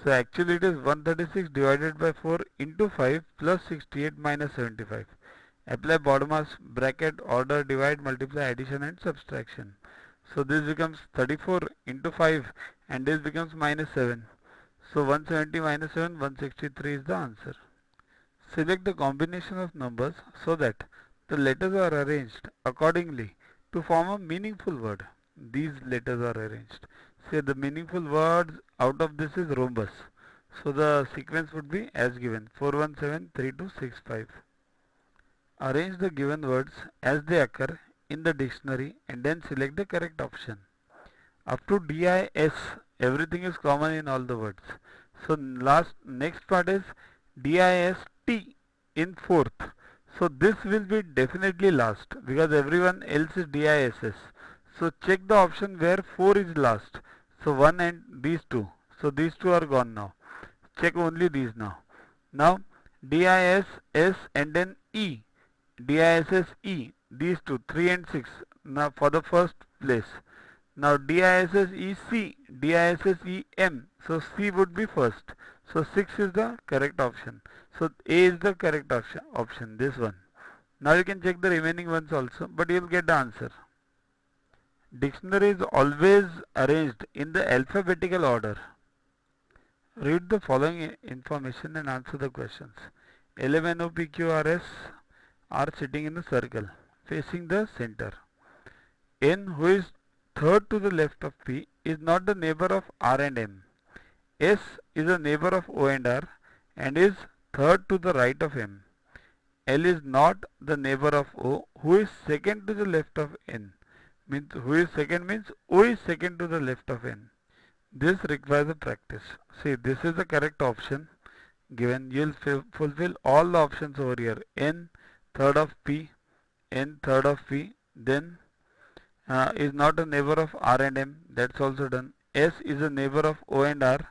So actually it is 136 divided by 4 into 5 plus 68 minus 75. Apply bottom bracket, order, divide, multiply, addition and subtraction. So this becomes 34 into 5 and this becomes minus 7. So 170 minus 7, 163 is the answer. Select the combination of numbers so that the letters are arranged accordingly to form a meaningful word. These letters are arranged. Say the meaningful words out of this is rhombus. So the sequence would be as given 4173265. Arrange the given words as they occur in the dictionary and then select the correct option. Up to DIS, everything is common in all the words. So next part is DIST in fourth. So this will be definitely last because everyone else is DISS. So check the option where 4 is last. So 1 and these two. So these two are gone now. Check only these now. Now DISS and then E. DISSE. These two, 3 and 6. Now for the first place. Now DISSEC, DISSEM. So C would be first. So 6 is the correct option. So A is the correct option, this one. Now you can check the remaining ones also, but you will get the answer. Dictionary is always arranged in the alphabetical order. Read the following information and answer the questions. LMNOPQRS are sitting in a circle facing the center. N, who is third to the left of P, is not the neighbor of R and M. S is a neighbor of O and R and is third to the right of M. L is not the neighbor of O, who is second to the left of N. Means who is second means O is second to the left of N. This requires a practice. See, this is the correct option given. You will fulfill all the options over here. N third of P, N third of P, then is not a neighbor of R and M, that's also done. S is a neighbor of O and R,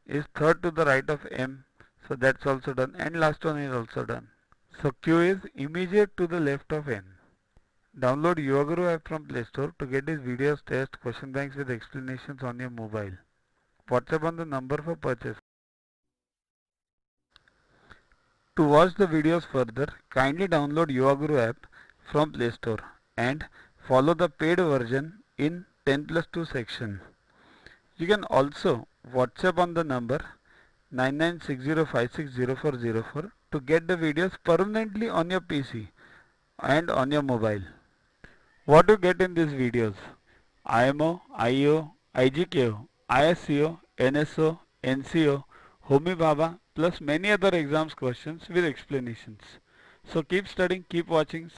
is third to the right of M, so that's also done, and last one is also done. So Q is immediate to the left of N. Download Yoguru app from Play Store to get his videos, tests, question banks with explanations on your mobile. WhatsApp on the number for purchase. To watch the videos further, kindly download Yoguru app from Play Store and follow the paid version in 10+2 section. You can also WhatsApp on the number 9960560404 to get the videos permanently on your PC and on your mobile. What you get in these videos? IMO, IO, IGKO, ISCO, NSO, NCO, Homi Bhabha plus many other exams questions with explanations. So keep studying, keep watching.